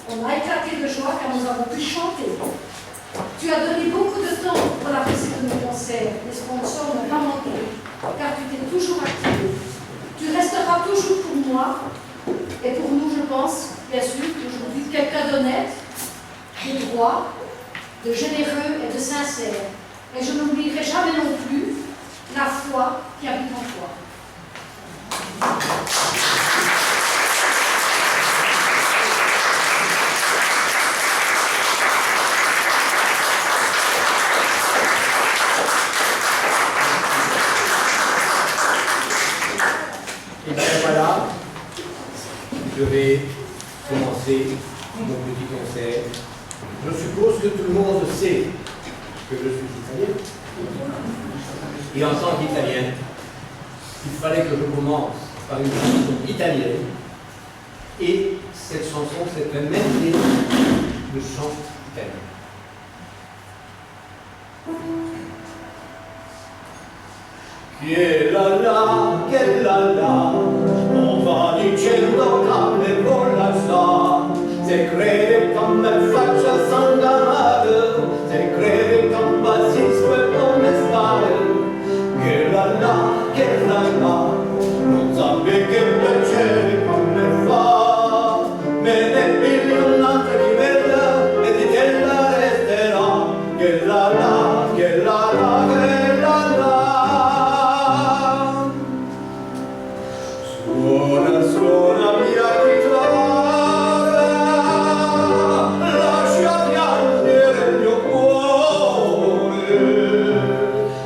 On a éclaté de joie car nous avons pu chanter. Tu as donné beaucoup de temps pour la réussite de nos concerts. Les sponsors n'ont pas manqué, car tu t'es toujours activé. Tu resteras toujours pour moi, et pour nous, je pense, bien sûr, aujourd'hui, quelqu'un d'honnête, de droit, de généreux et de sincère. Et je n'oublierai jamais non plus la foi qui habite en toi. Et bien voilà, je vais commencer mon petit concert. Je suppose que tout le monde sait que je suis italien. Et en tant qu'italien, il fallait que je commence par une chanson italienne. Et cette chanson, c'est un medley de chants italiens. Che la la, non va dicendo che me vola sta, se crede che me faccia sanguinare, se crede che basisco e come stare, che la, non sape che piacere che me fa, me ne piglio un'altra di bella e di te la resterà, che la, che la, che la. Suona mia chitarra, lascia piangere il mio cuore,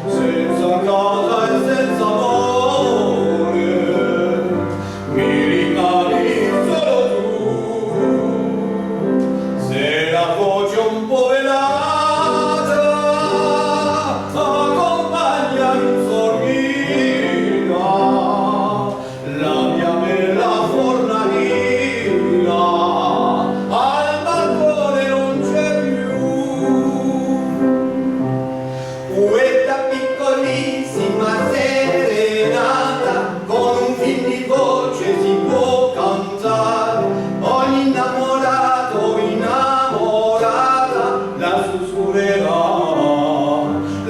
senza casa e senza amore, mi rimani solo tu, se la voce un po' velata accompagna in sordina la mia bella fornalina, al balcone non c'è più. Questa piccolissima serenata, con un film di voce si può cantare, ogni innamorato o innamorata la sussurrerà,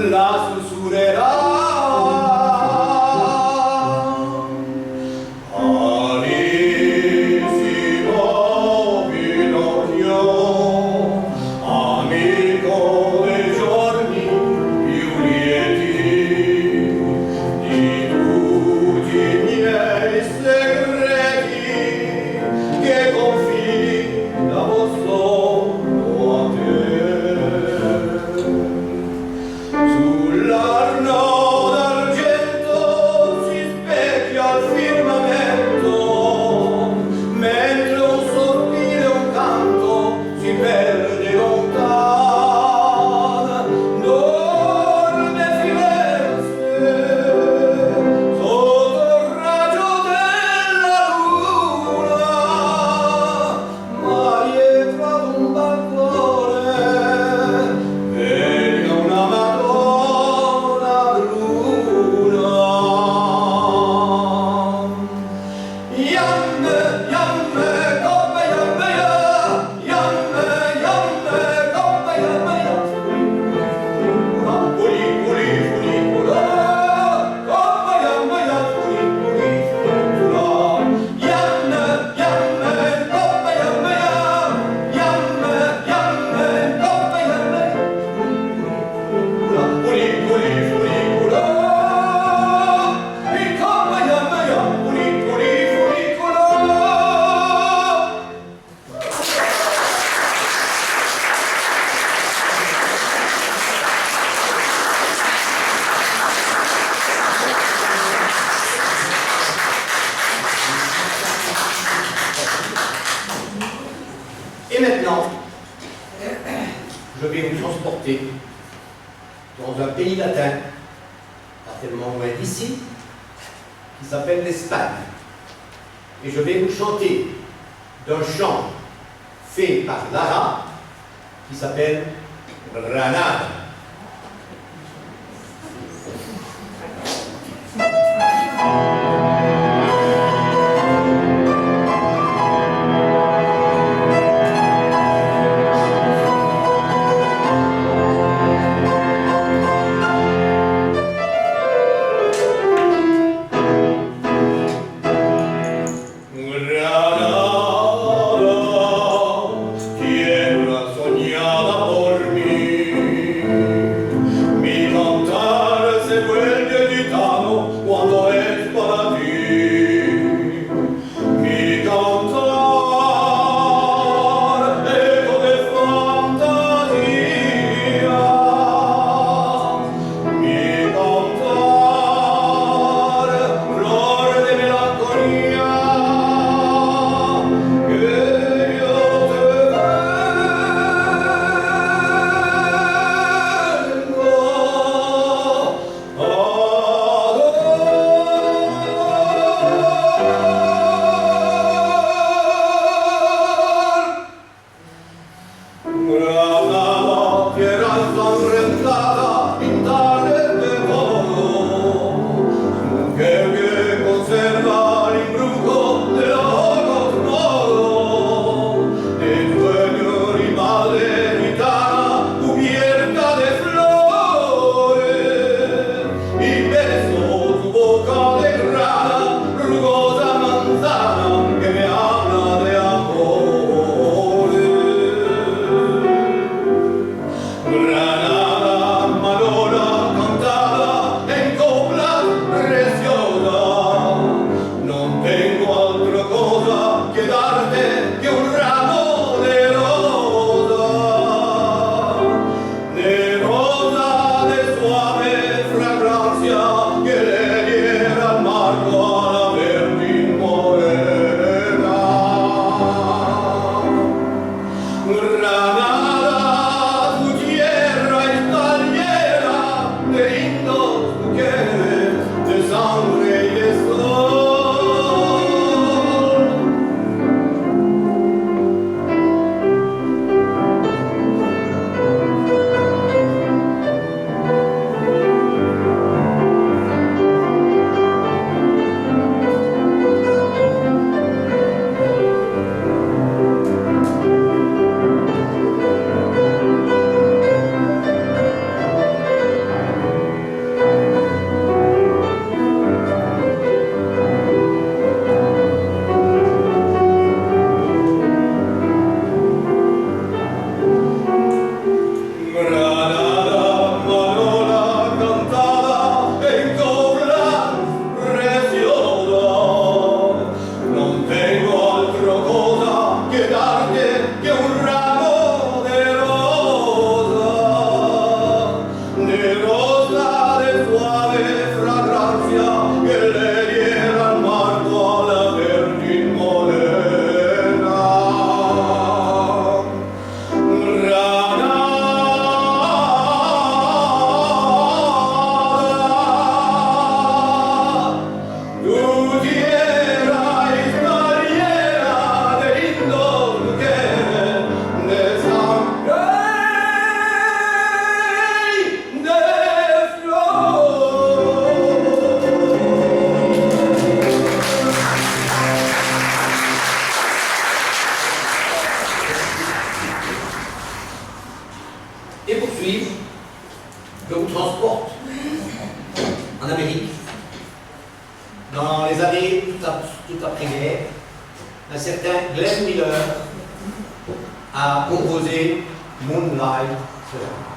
la sussurrerà. Amico dei giorni più lieti, di tutti i miei segreti, che confidavo solo a te. Sull'arno d'argento si specchia il firmamento, mentre un sospiro e un canto si perde lontano. Dorme Firenze sotto il raggio della luna, ma dietro ad un balcone veglia una Madonna bruna. Yamme, yamme, come yamme ya, yamme, come yamme ya. Puli, puli, puli, pula, come yamme ya, puli, puli, puli, pula. Yamme, come yamme ya, yamme, come yamme ya. Puli, puli, puli, pula, e come yamme ya, puli, puli, puli, pula. Et maintenant, je vais vous transporter dans un pays latin, pas tellement loin d'ici, qui s'appelle l'Espagne. Et je vais vous chanter d'un chant fait par Lara, qui s'appelle Granada. poursuivre, je vous transporte en Amérique. Dans les années tout après-guerre, un certain Glenn Miller a composé Moonlight Sonata.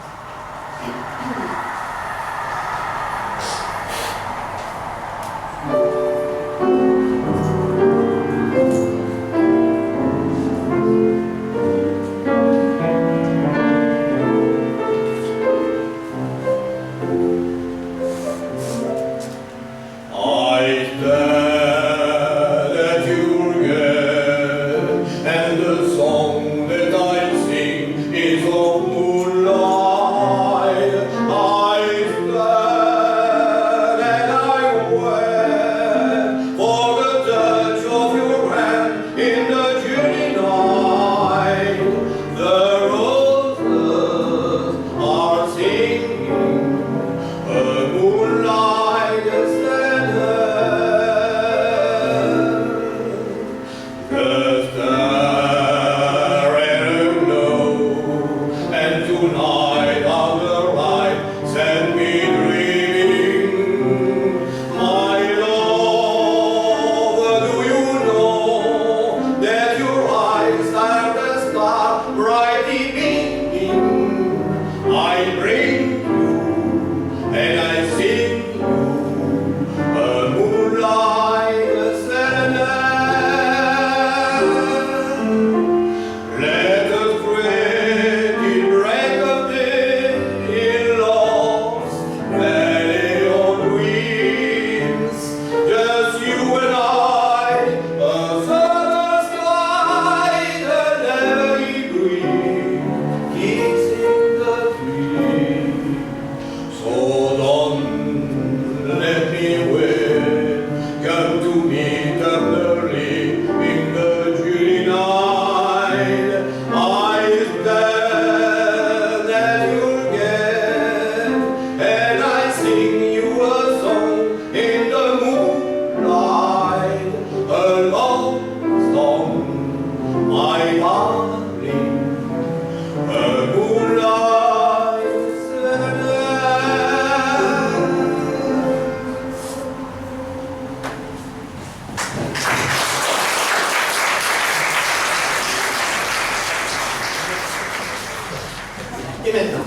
Et maintenant,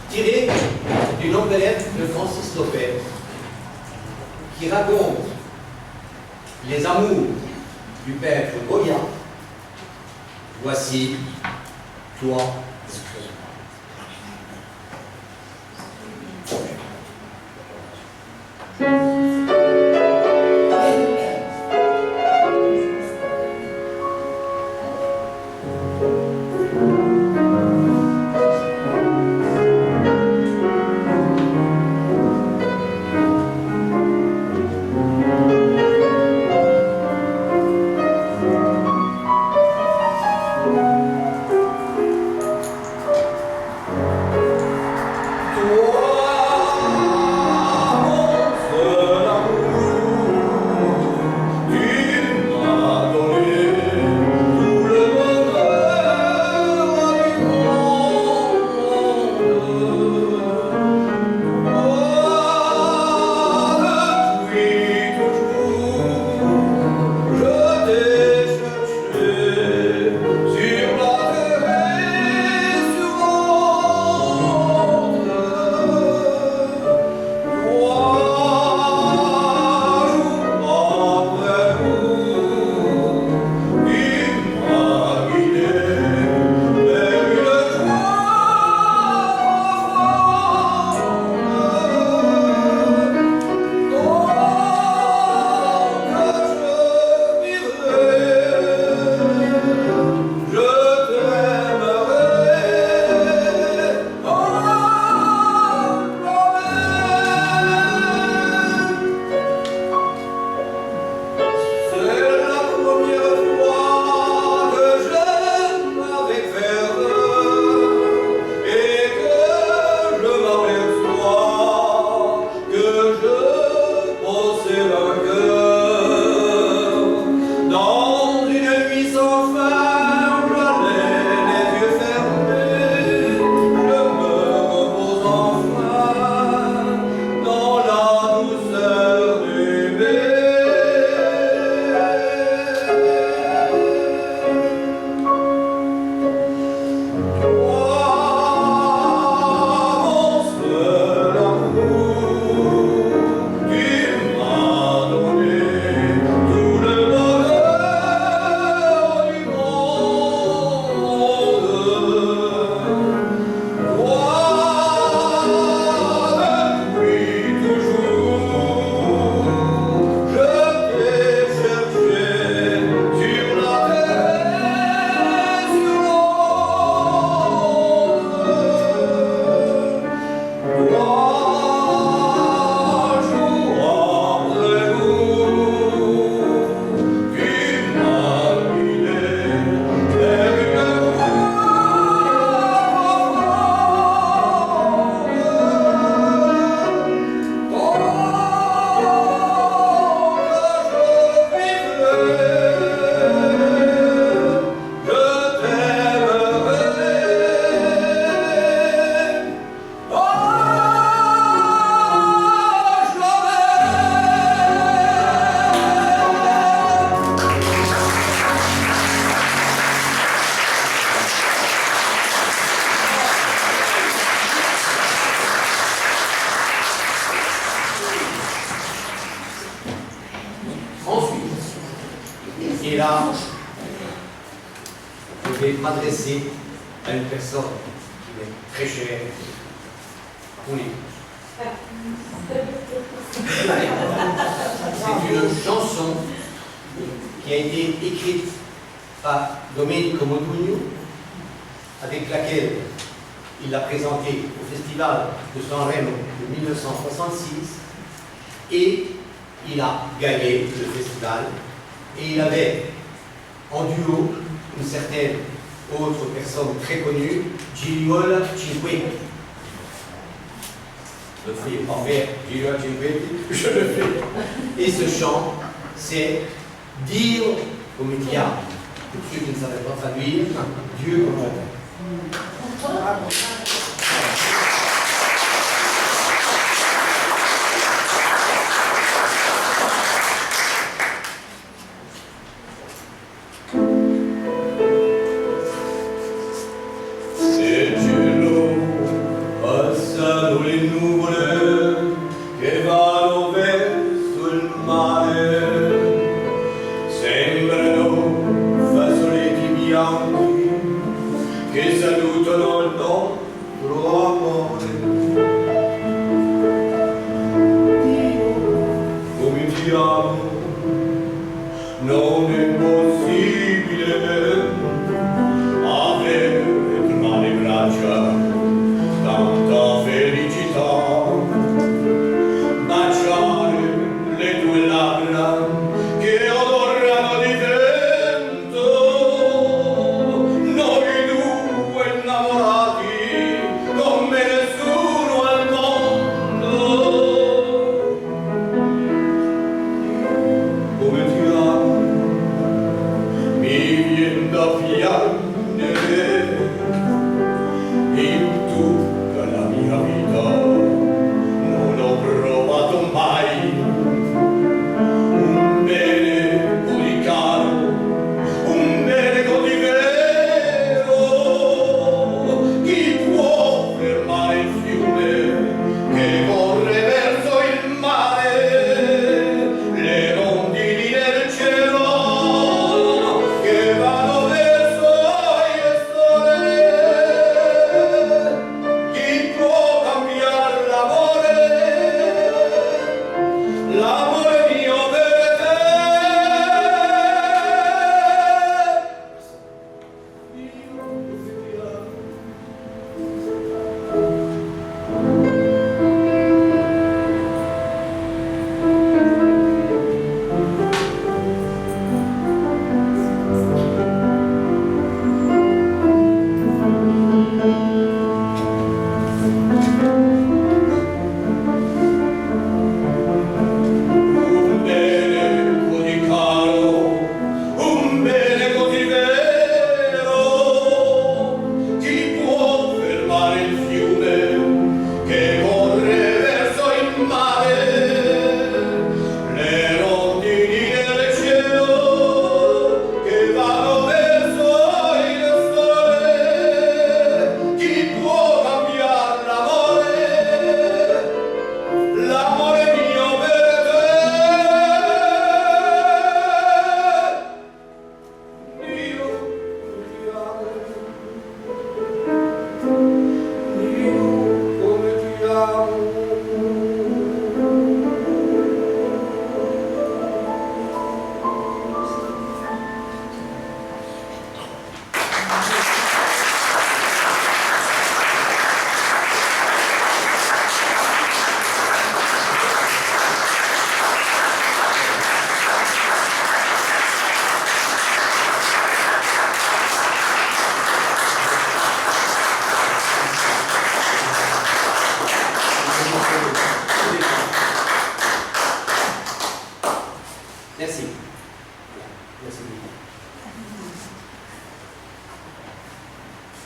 tiré d'une opérette de Francis Lopez qui raconte les amours du peintre Goya, voici Toi, excuse-moi. vais m'adresser à une personne qui m'est très chère pour les tous. C'est une chanson qui a été écrite par Domenico Modugno, avec laquelle il l'a présentée au Festival de Sanremo de 1966, et il a gagné le festival, et il avait en duo une certaine autre personne très connue, Gigliola Cinquetti. Je le fais en vers, Gigliola Cinquetti, je le fais. Et ce chant, c'est Dio come ti amo. Pour ceux qui ne savaient pas traduire, Dieu comme je t'aime.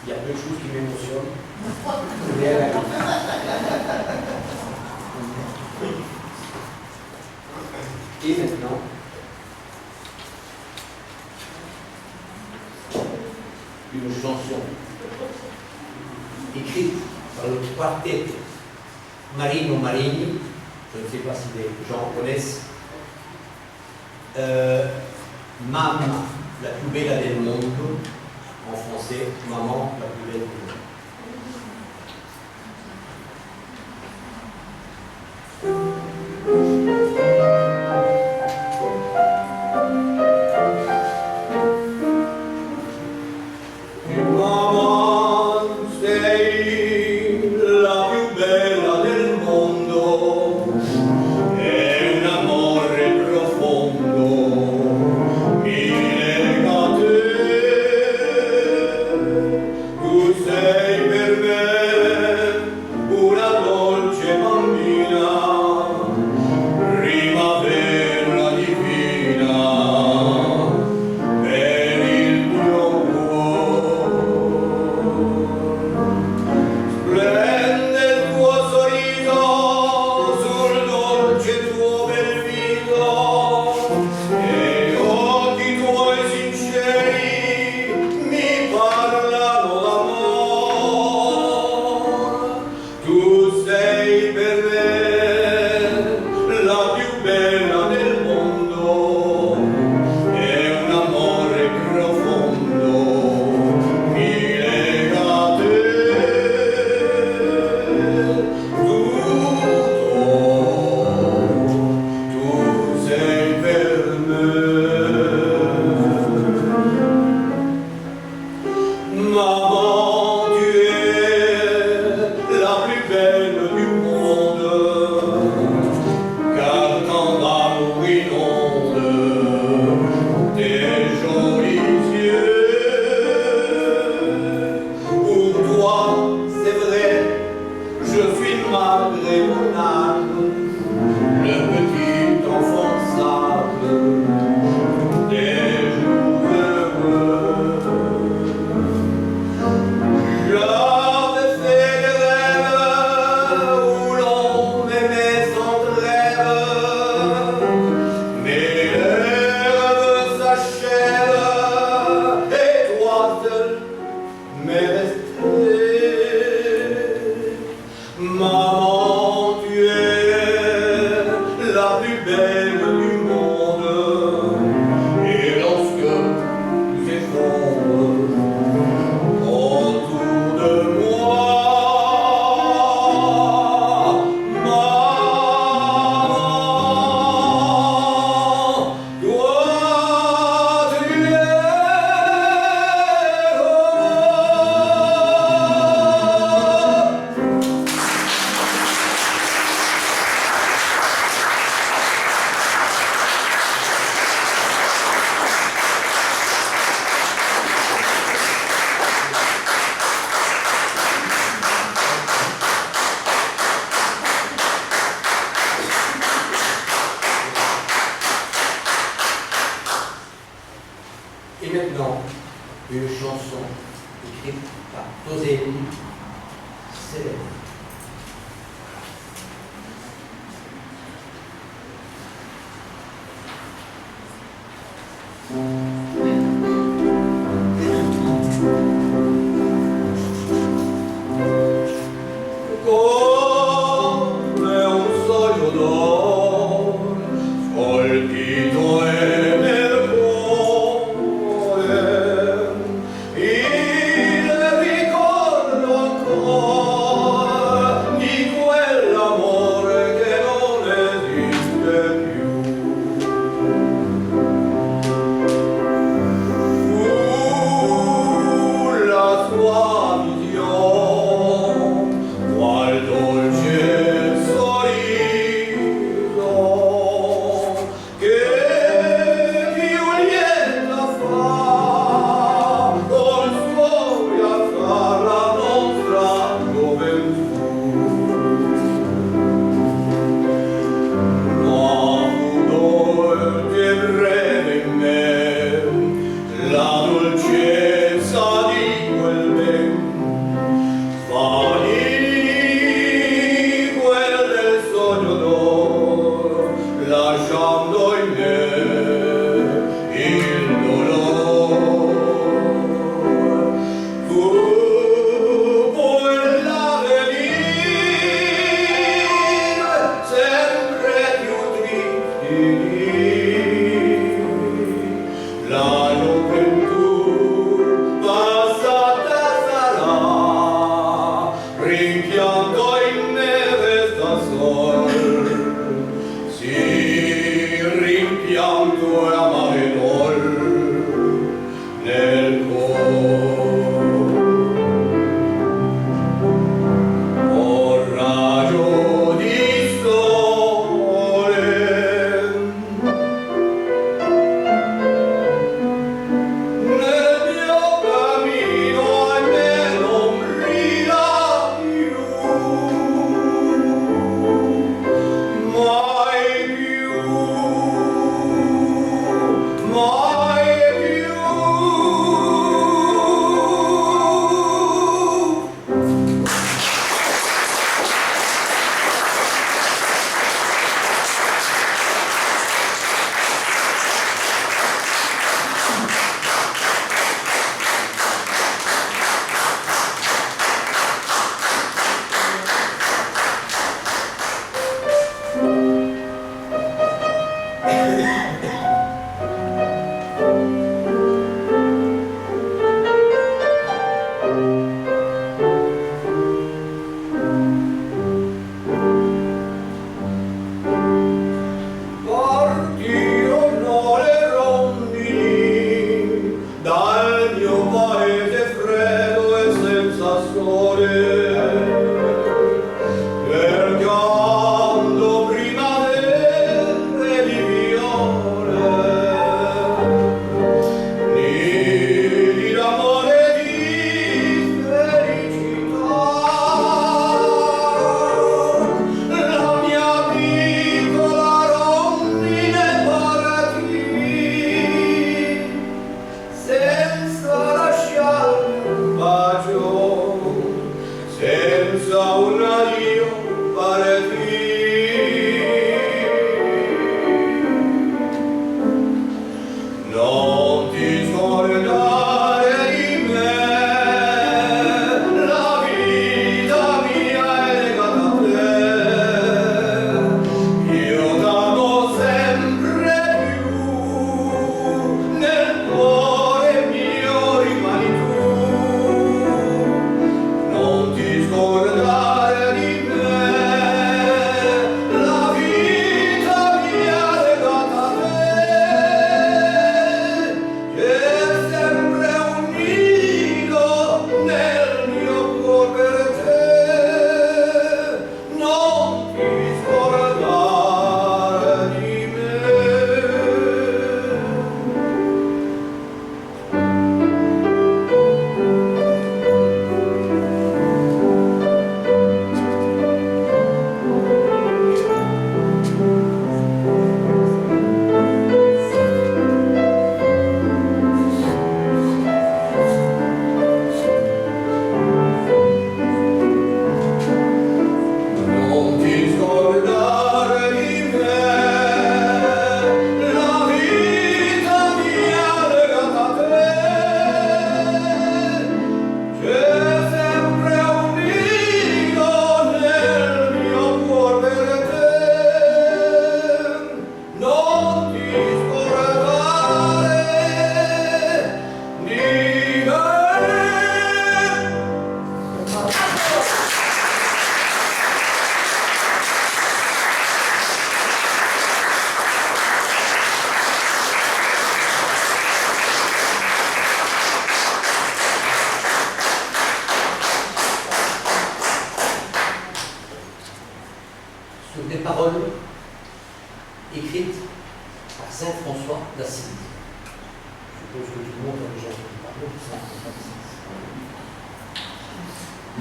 Il y a deux choses qui m'émotionnent. Et maintenant, une chanson écrite par le quartet Marino Marini, je ne sais pas si les gens connaissent, Mamma, la più bella del mondo, En français, maman, la plus belle du monde. Et maintenant, une chanson écrite par Tosélie, célèbre. Il ricordo ancora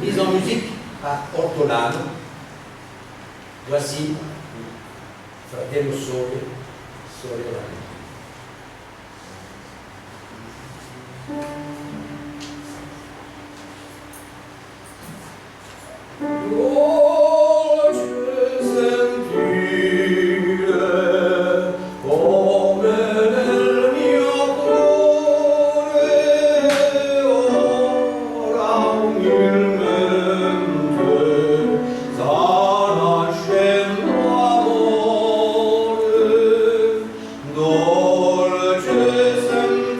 Mise en musique par Ortolano. Voici Fratello Sole, Sorella. Dolce sentire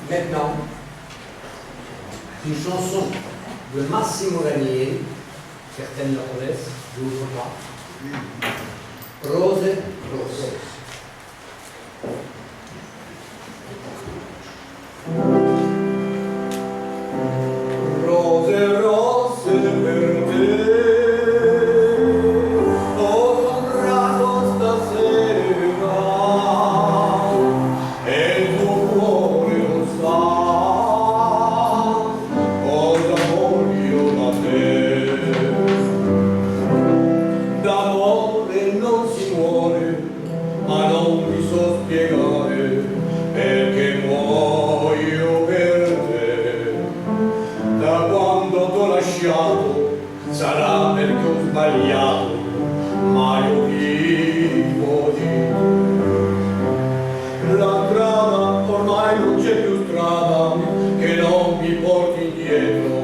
Maintenant, une chanson de Massimo Ranieri, certaines la connaissent, d'autres pas. Rose, rose. Rose rosse per te, ho comprato stasera, e il tuo cuore lo sa, cosa voglio da te. D'amore non si muore, ma non mi so spiegare perché muoio per te. Da quando t'ho lasciato sarà perché ho sbagliato, ma io vivo di te. La strada ormai non c'è più strada che non mi porti indietro,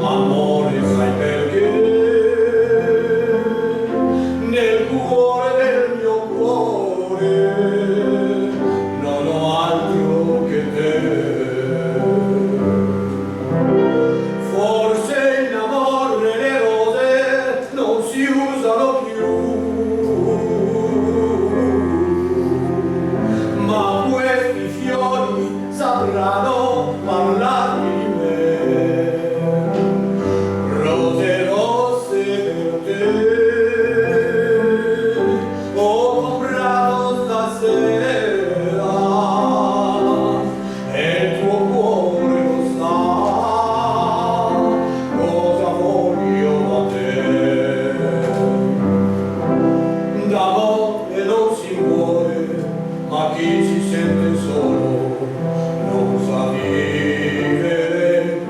amore sai perché? Nel cuore del mio cuore non ho altro che te. Forse in amore le rose non si usano più, ma questi fiori sapranno parlarmi di me. Rose rosse per te, ho comprato stasera, e il tuo cuore lo sa, cosa voglio da te. D'amore non si muore, ma chi si sente solo non sa vivere.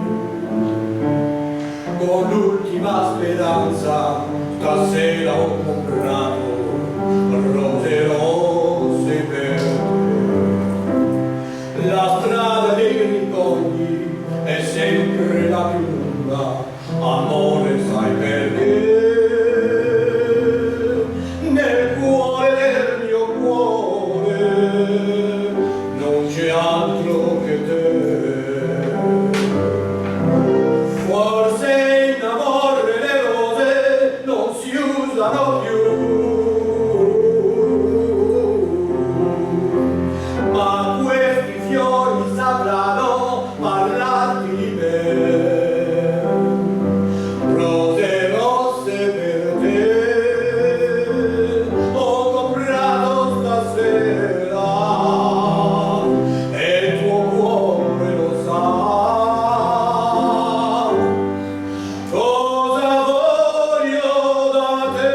Con l'ultima speranza stasera ho comprato rose rosse per te. La strada dei ricordi è sempre la più lunga, amore sai perché? Nel cuore del mio cuore non c'è altro che te. Forse in amore le rose non si usano più, ma questi fiori sapranno parlarti di me. Rose rosse per te, ho comprato stasera, e il tuo cuore lo sa, cosa voglio da te.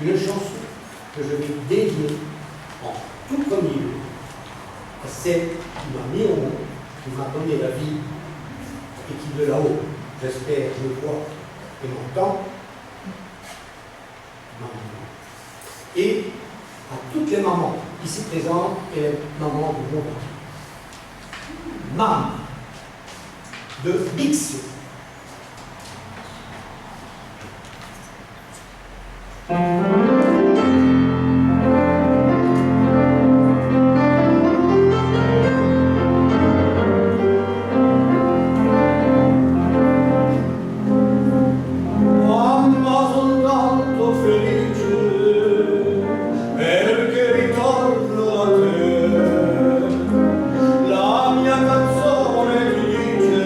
Une chanson que je vais dédier en tout premier lieu à celle qui m'a mis au monde, qui m'a donné la vie et qui de là-haut, j'espère, me voit et m'entend, ma maman. Et à toutes les mamans ici présentes et les mamans du monde entier. Maman de Bixio. Mamma, son tanto felice perché ritorno da te. La mia canzone ti dice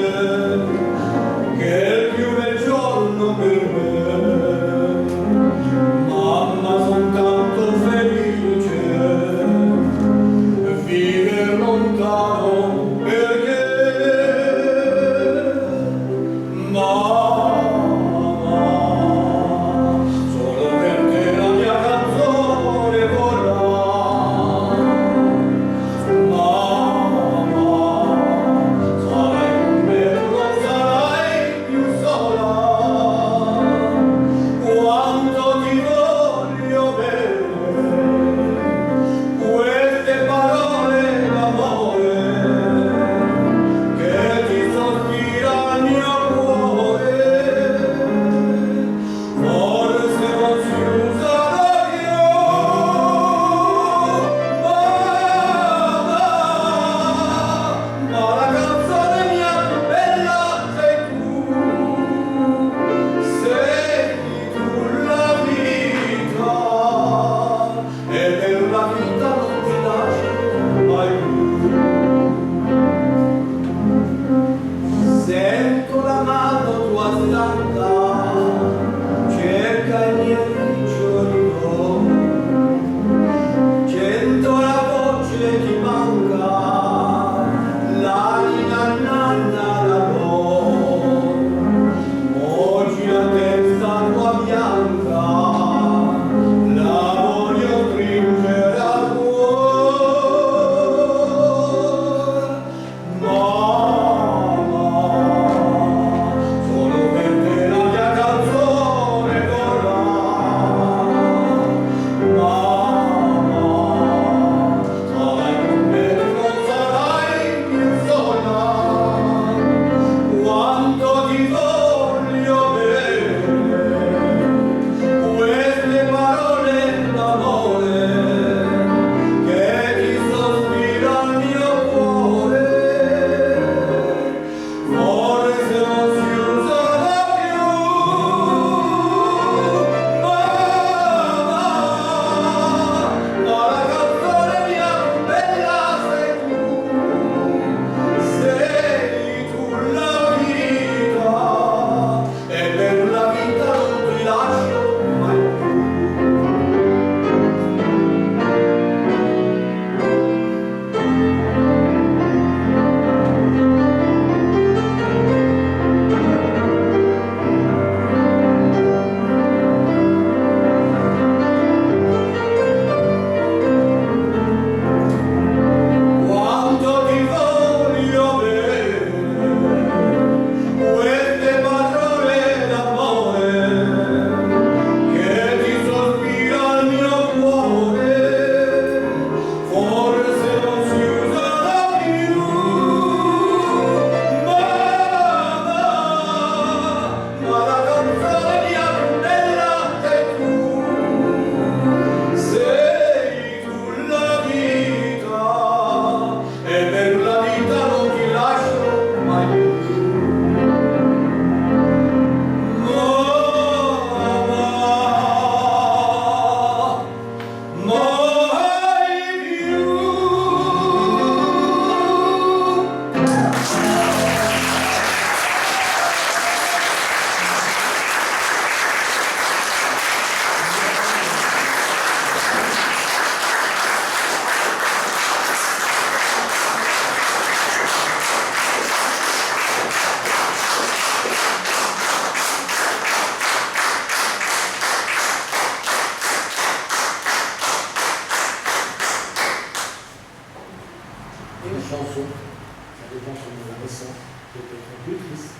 je pense qu'on en a récent, peut-être plus triste,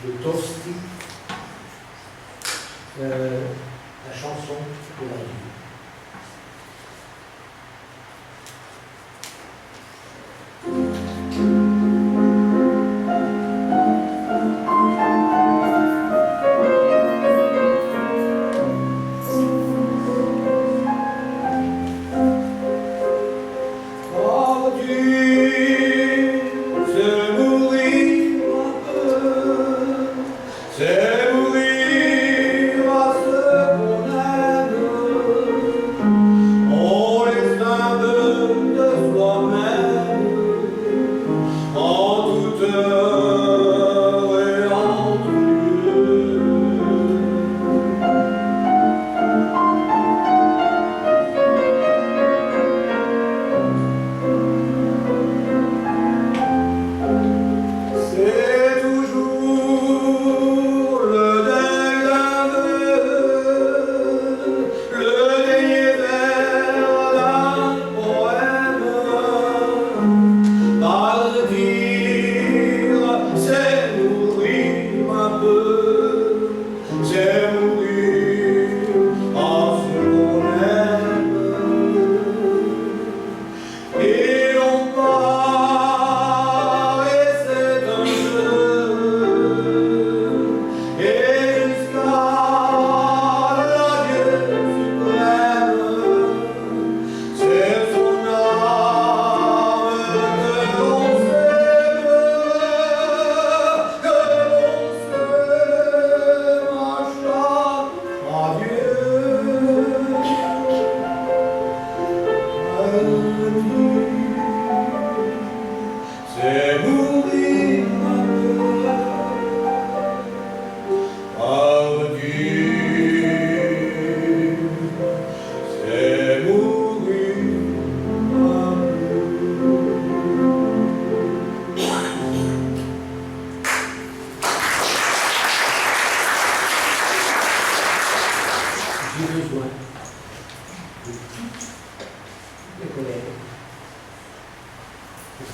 de Tosti, la chanson de la vie. C'est mourir à ce qu'on aime.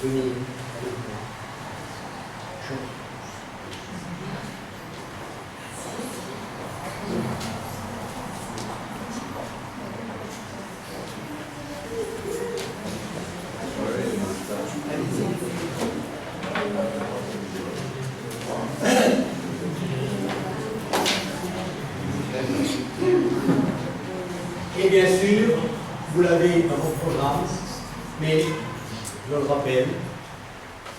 venir avec moi chanter. Et bien sûr, vous l'avez dans vos programmes, mais je le rappelle,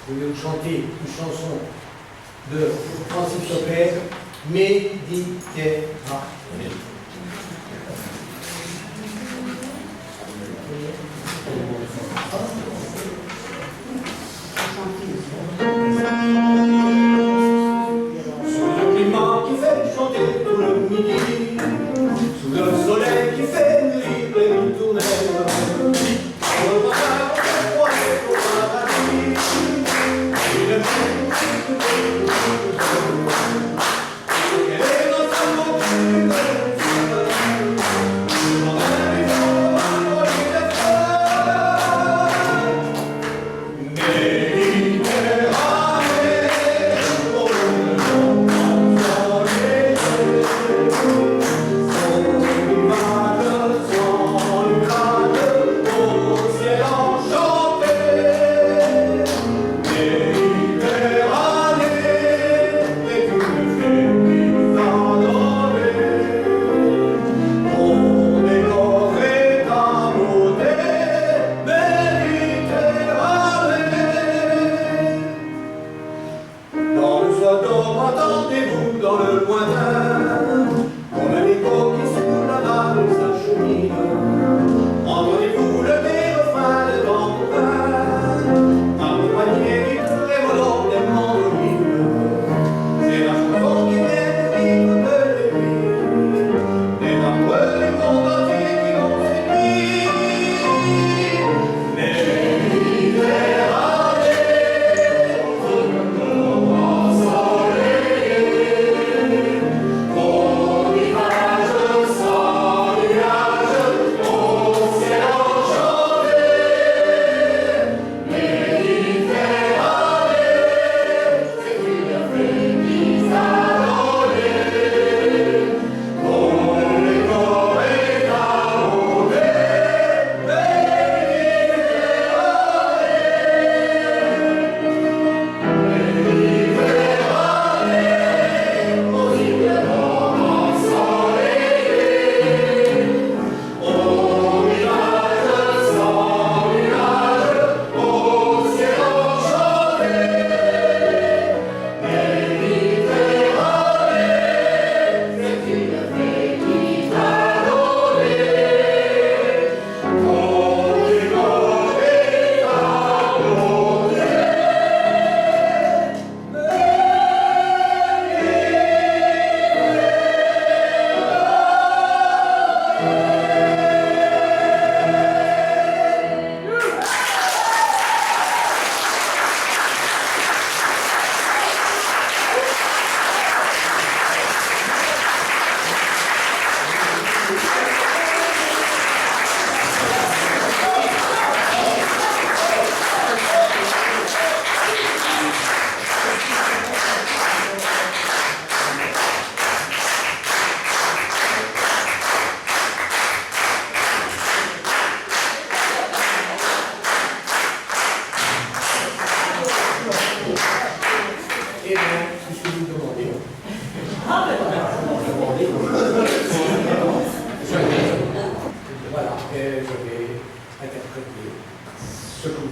je vais vous chanter une chanson de Francis Socrates, Méditerranée. Sous le climat qui fait chanter tout le midi, sous le soleil qui fait mûrir les ritournelles, sur le bras on fait croiser au paradis, et le monde quelle est notre aventure.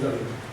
avez.